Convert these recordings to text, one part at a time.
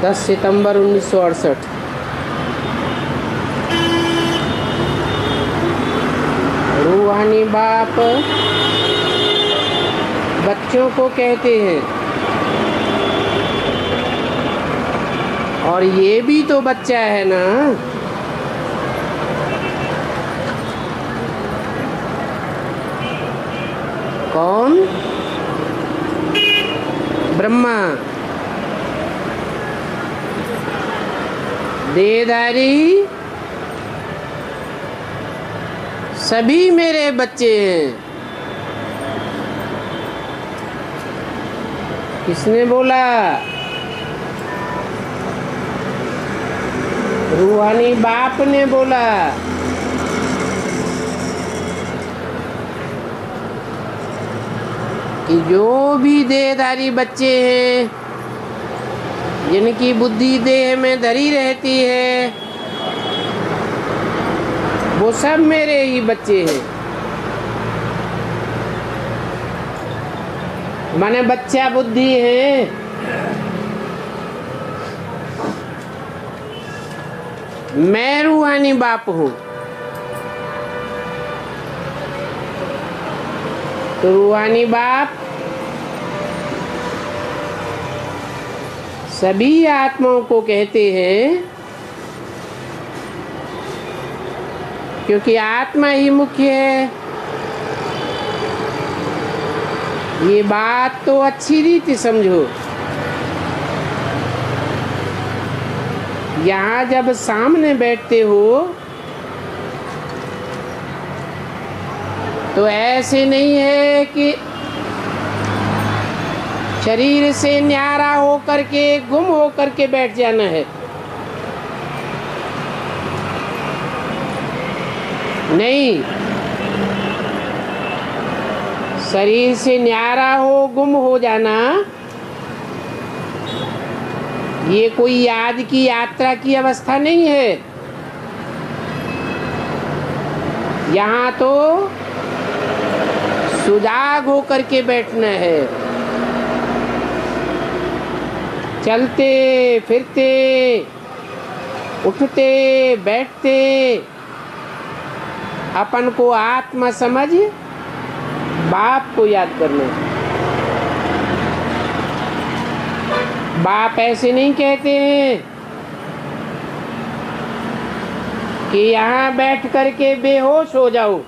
10 सितंबर 1968। रूहानी बाप बच्चों को कहते हैं, और ये भी तो बच्चा है ना। कौन? ब्रह्मा। देहधारी सभी मेरे बच्चे हैं। किसने बोला? रूहानी बाप ने बोला। कि जो भी देहधारी बच्चे हैं, जिनकी बुद्धि देह में धरी रहती है, वो सब मेरे ही बच्चे हैं। माने बच्चा बुद्धि है। मैं रूहानी बाप हूँ। तो रूहानी बाप सभी आत्माओं को कहते हैं, क्योंकि आत्मा ही मुख्य है। ये बात तो अच्छी रीति समझो। यहाँ जब सामने बैठते हो तो ऐसे नहीं है कि शरीर से न्यारा होकर के, गुम होकर के बैठ जाना है। नहीं, शरीर से न्यारा हो, गुम हो जाना, ये कोई याद की यात्रा की अवस्था नहीं है। यहाँ तो सुजाग होकर के बैठना है। चलते फिरते, उठते बैठते अपन को आत्मा समझ बाप को याद करना। बाप ऐसे नहीं कहते हैं कि यहाँ बैठ करके बेहोश हो जाओ।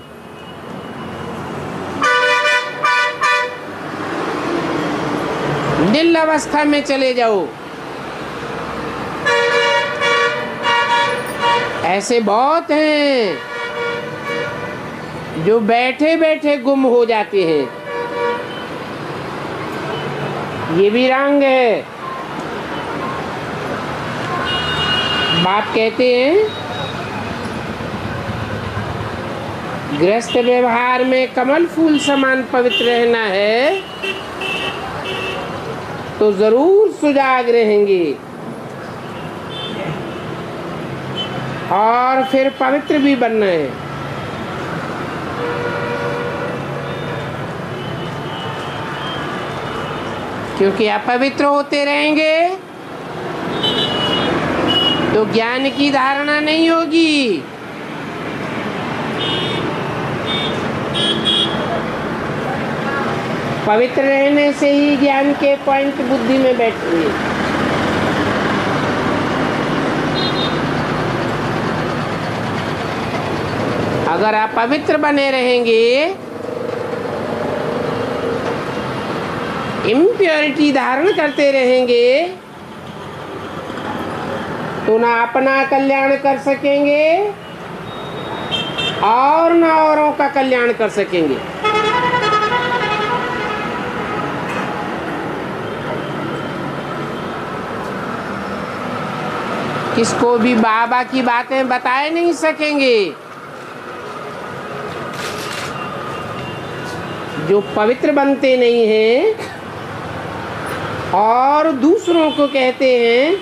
दिल अवस्था में चले जाओ। ऐसे बहुत हैं जो बैठे बैठे गुम हो जाते हैं। ये भी रंग है। बाप कहते हैं गृहस्थ व्यवहार में कमल फूल समान पवित्र रहना है तो जरूर सुजाग रहेंगे और फिर पवित्र भी बनना है। क्योंकि अपवित्र होते रहेंगे तो ज्ञान की धारणा नहीं होगी। पवित्र रहने से ही ज्ञान के पॉइंट बुद्धि में बैठेंगे। अगर आप पवित्र बने रहेंगे, इम्प्योरिटी धारण करते रहेंगे, तो ना अपना कल्याण कर सकेंगे और ना औरों का कल्याण कर सकेंगे। किसको भी बाबा की बातें बताए नहीं सकेंगे। जो पवित्र बनते नहीं हैं और दूसरों को कहते हैं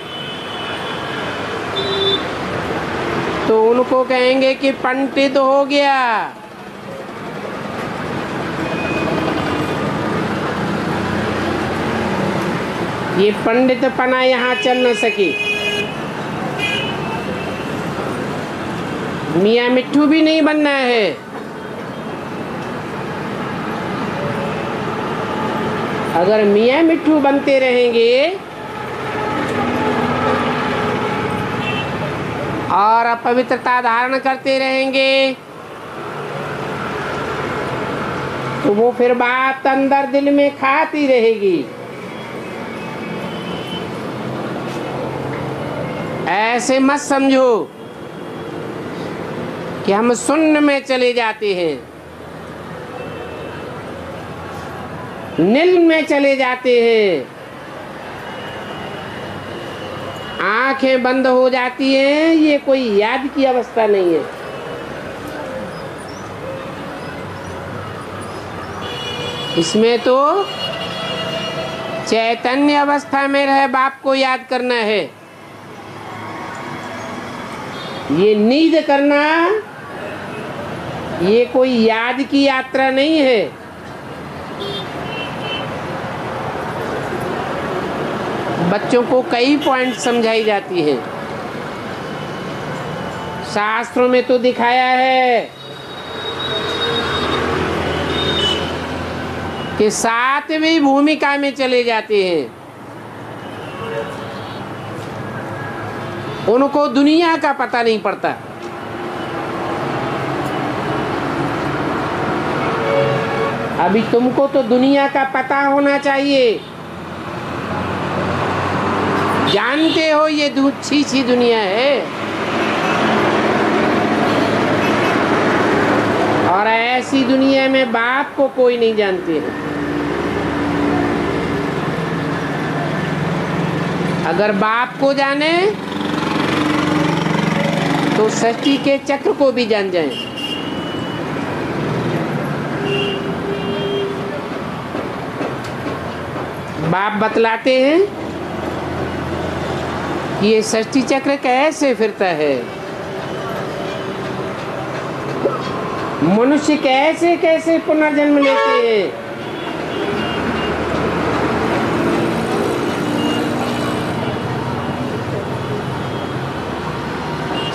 तो उनको कहेंगे कि पंडित हो गया। ये पंडितपना यहाँ चल न सके। मियाँ मिट्ठू भी नहीं बनना है। अगर मियाँ मिट्ठू बनते रहेंगे और अपवित्रता धारण करते रहेंगे तो वो फिर बात अंदर दिल में खाती रहेगी। ऐसे मत समझो कि हम शून्य में चले जाते हैं, नील में चले जाते हैं, आंखें बंद हो जाती हैं। ये कोई याद की अवस्था नहीं है। इसमें तो चैतन्य अवस्था में रहे बाप को याद करना है। ये नींद करना ये कोई याद की यात्रा नहीं है। बच्चों को कई पॉइंट समझाई जाती है। शास्त्रों में तो दिखाया है कि 7वीं भूमिका में चले जाते हैं। उनको दुनिया का पता नहीं पड़ता। अभी तुमको तो दुनिया का पता होना चाहिए। जानते हो ये छीछी दुनिया है और ऐसी दुनिया में बाप को कोई नहीं जानते है। अगर बाप को जाने तो सृष्टि के चक्र को भी जान जाएं। बाप बतलाते हैं कि ये सृष्टि चक्र कैसे फिरता है, मनुष्य कैसे कैसे पुनर्जन्म लेते हैं।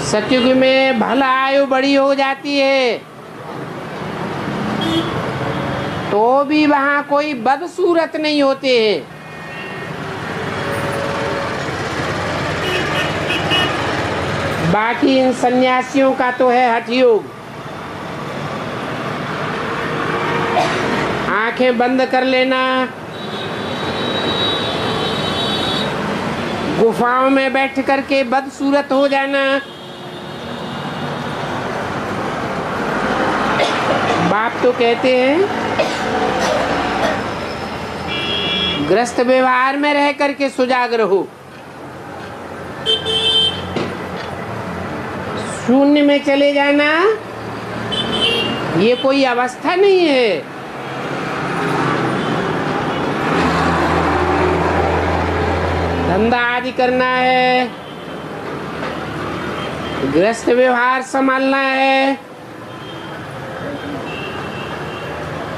सतयुग में भला आयु बड़ी हो जाती है तो भी वहां कोई बदसूरत नहीं होते हैं। बाकी इन सन्यासियों का तो है हठ योग। आंखें बंद कर लेना, गुफाओं में बैठ करके बदसूरत हो जाना। बाप तो कहते हैं ग्रस्त व्यवहार में रह करके सुजागर हो, शून्य में चले जाना ये कोई अवस्था नहीं है। धंधा आदि करना है, ग्रस्त व्यवहार संभालना है,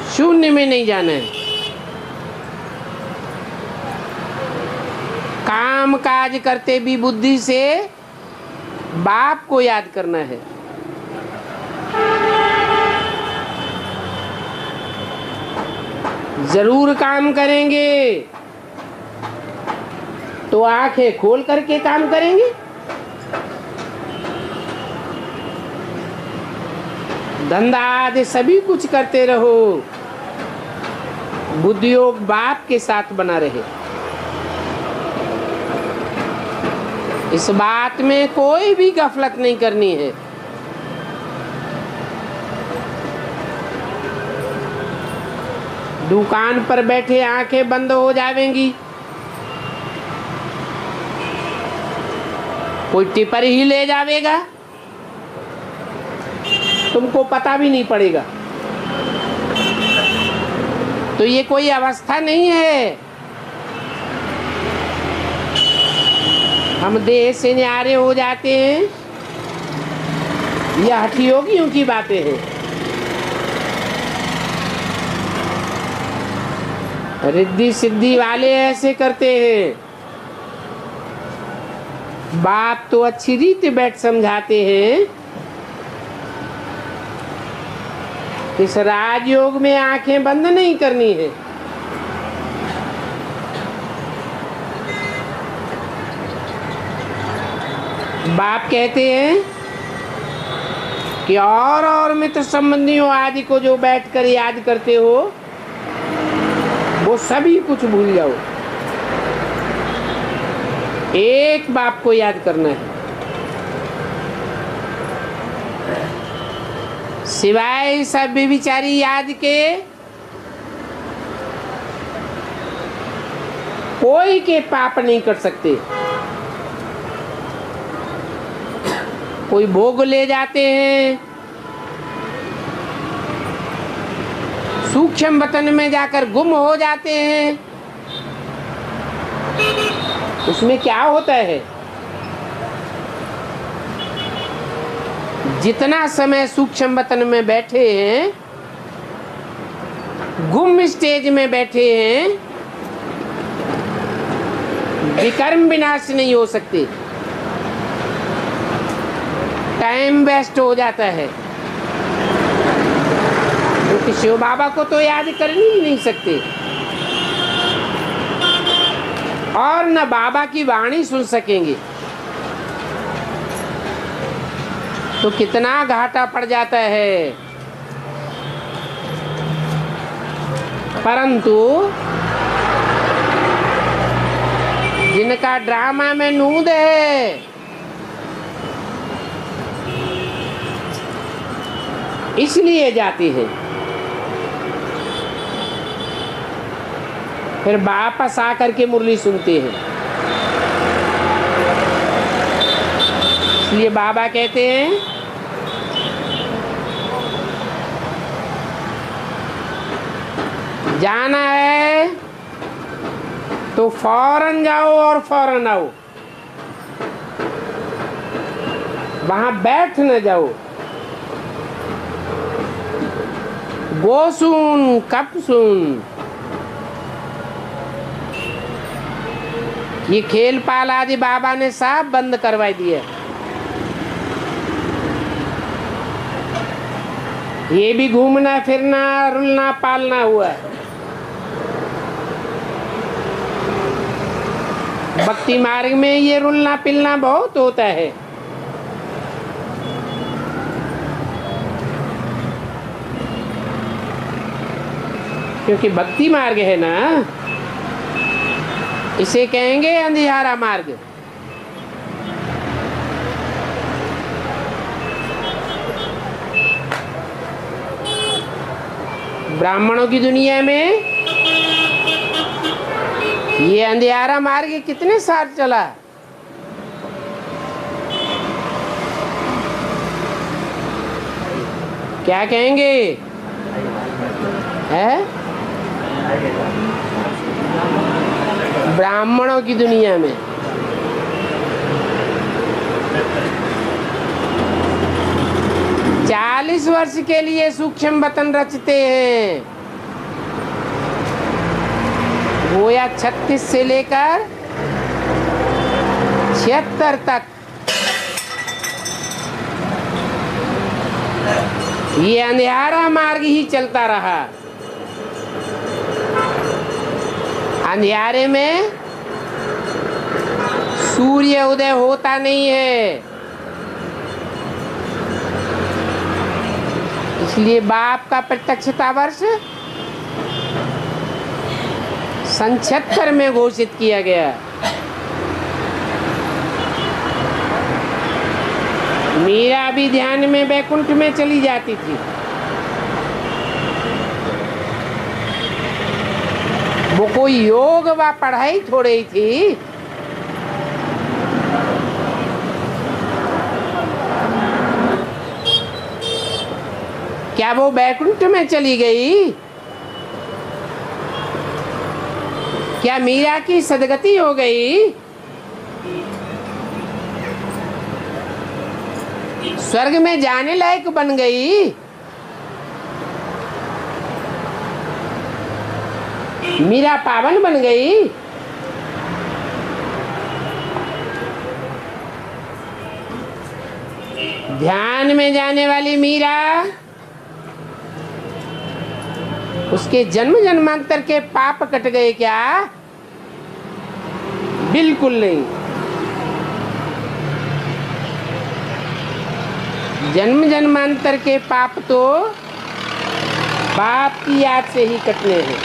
शून्य में नहीं जाना है। काम काज करते भी बुद्धि से बाप को याद करना है। जरूर काम करेंगे तो आंखें खोल करके काम करेंगे। धंधा आदि सभी कुछ करते रहो, बुद्धि योग बाप के साथ बना रहे। इस बात में कोई भी गफलत नहीं करनी है। दुकान पर बैठे आंखें बंद हो जाएंगी, कोई टिपर ही ले जावेगा, तुमको पता भी नहीं पड़ेगा। तो ये कोई अवस्था नहीं है। हम देह से न्यारे हो जाते हैं, यह हठ योगियों की बातें हैं। रिद्धि सिद्धि वाले ऐसे करते हैं। बाप तो अच्छी रीति बैठ समझाते हैं, इस राजयोग में आंखें बंद नहीं करनी है। बाप कहते हैं कि और मित्र संबंधियों आदि को जो बैठकर याद करते हो वो सभी कुछ भूल जाओ, एक बाप को याद करना है। सिवाय सब विचारी याद के कोई के पाप नहीं कर सकते। कोई भोग ले जाते हैं, सूक्ष्म वतन में जाकर गुम हो जाते हैं, उसमें क्या होता है? जितना समय सूक्ष्म वतन में बैठे हैं, गुम स्टेज में बैठे हैं, विकर्म विनाश नहीं हो सकते, टाइम वेस्ट हो जाता है। क्योंकि शिव बाबा को तो याद कर ही नहीं सकते और न बाबा की वाणी सुन सकेंगे, तो कितना घाटा पड़ जाता है। परंतु जिनका ड्रामा में नूद है, इसलिए जाते हैं, फिर वापस आकर के मुरली सुनते हैं। इसलिए बाबा कहते हैं जाना है तो फौरन जाओ और फौरन आओ, वहां बैठ न जाओ। वो सुन कब सुन, ये खेल पाल आदि बाबा ने सब बंद करवा दिया। ये भी घूमना फिरना रुलना पालना हुआ है। भक्ति मार्ग में ये रुलना पिलना बहुत होता है। क्योंकि भक्ति मार्ग है ना, इसे कहेंगे अंधियारा मार्ग। ब्राह्मणों की दुनिया में ये अंधियारा मार्ग कितने साल चला? क्या कहेंगे? है ब्राह्मणों की दुनिया में 40 वर्ष के लिए सूक्ष्म वतन रचते हैं। गोया 36 से लेकर 76 तक ये अंधियारा मार्ग ही चलता रहा। अंधियारे में सूर्य उदय होता नहीं है, इसलिए बाप का प्रत्यक्षता वर्ष 76 में घोषित किया गया। मीरा भी ध्यान में बैकुंठ में चली जाती थी। वो कोई योग व पढ़ाई थोड़ी ही थी। क्या वो बैकुंठ में चली गई? क्या मीरा की सदगति हो गई? स्वर्ग में जाने लायक बन गई? मीरा पावन बन गई। ध्यान में जाने वाली मीरा उसके जन्म जन्मांतर के पाप कट गए क्या? बिल्कुल नहीं। जन्म जन्मांतर के पाप तो बाप की याद से ही कटने हैं।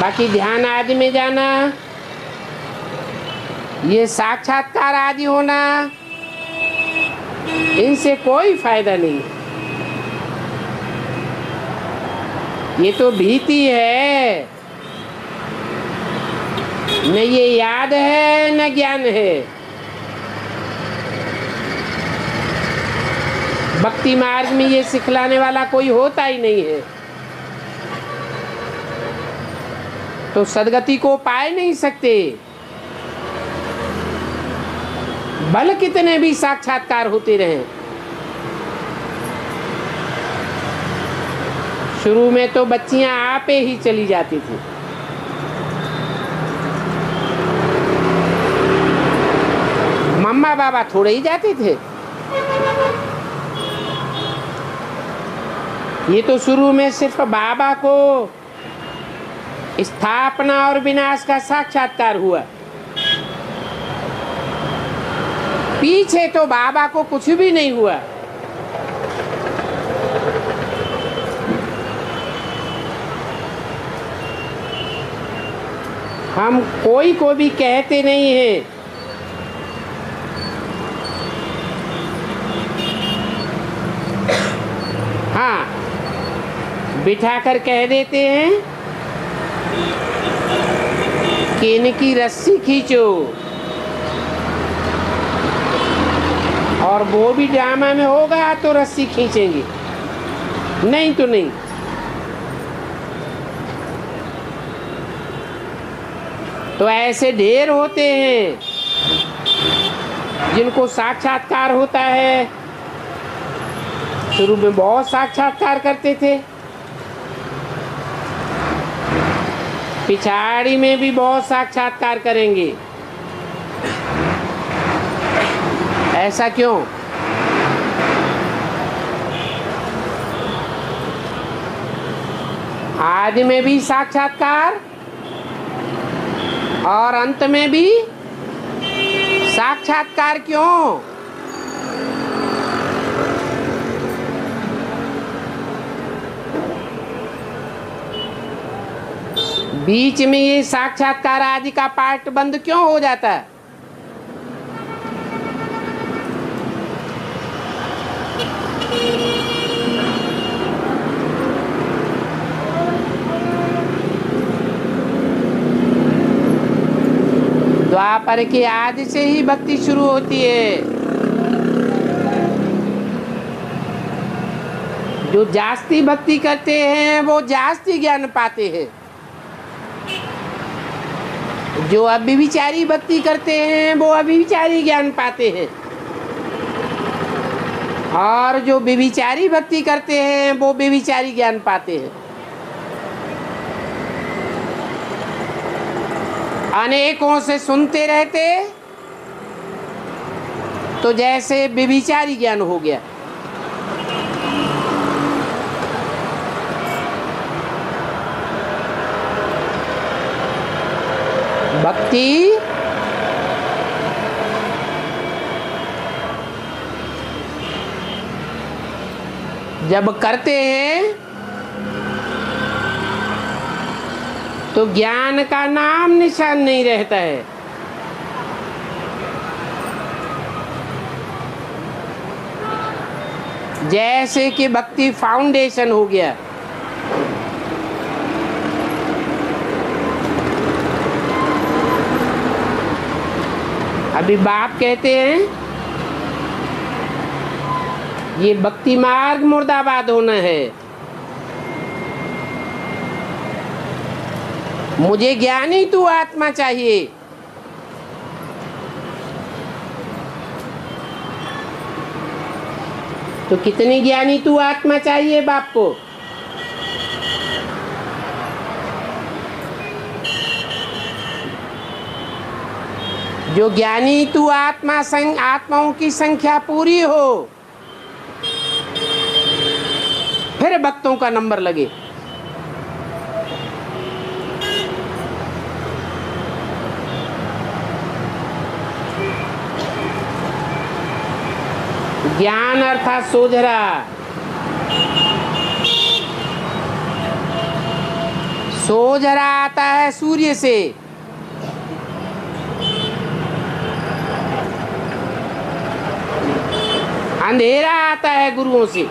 बाकी ध्यान आदि में जाना, ये साक्षात्कार आदि होना, इनसे कोई फायदा नहीं। ये तो भीति है, न ये याद है न ज्ञान है। भक्ति मार्ग में ये सिखलाने वाला कोई होता ही नहीं है, तो सदगति को पाए नहीं सकते। भले कितने भी साक्षात्कार होते रहे। शुरू में तो बच्चियां आपे ही चली जाती थी। मम्मा बाबा थोड़े ही जाते थे। ये तो शुरू में सिर्फ बाबा को स्थापना और विनाश का साक्षात्कार हुआ। पीछे तो बाबा को कुछ भी नहीं हुआ। हम कोई को भी कहते नहीं हैं। हाँ, बिठाकर कह देते हैं कि इनकी रस्सी खींचो, और वो भी ड्रामा में होगा तो रस्सी खींचेंगे, नहीं तो नहीं। तो ऐसे ढेर होते हैं जिनको साक्षात्कार होता है। शुरू में बहुत साक्षात्कार करते थे, पिछाड़ी में भी बहुत साक्षात्कार करेंगे। ऐसा क्यों? आदि में भी साक्षात्कार और अंत में भी साक्षात्कार क्यों? बीच में ये साक्षात्कार आदि का पार्ट बंद क्यों हो जाता है? द्वापर के आदि से ही भक्ति शुरू होती है। जो जास्ती भक्ति करते हैं वो जास्ती ज्ञान पाते हैं। जो अभिविचारी भक्ति करते हैं वो अभिविचारी ज्ञान पाते हैं, और जो व्यभिचारी भक्ति करते हैं वो व्यभिचारी ज्ञान पाते हैं। अनेकों से सुनते रहते तो जैसे व्यभिचारी ज्ञान हो गया। भक्ति जब करते हैं तो ज्ञान का नाम निशान नहीं रहता है। जैसे कि भक्ति फाउंडेशन हो गया। अभी बाप कहते हैं ये भक्ति मार्ग मुर्दाबाद होना है। मुझे ज्ञानी तू आत्मा चाहिए। तो कितनी ज्ञानी तू आत्मा चाहिए बाप को? जो ज्ञानी तू आत्माओं की संख्या पूरी हो, फिर भक्तों का नंबर लगे। ज्ञान अर्थात सोझरा, सोझरा आता है सूर्य से, अंधेरा आता है गुरुओं से।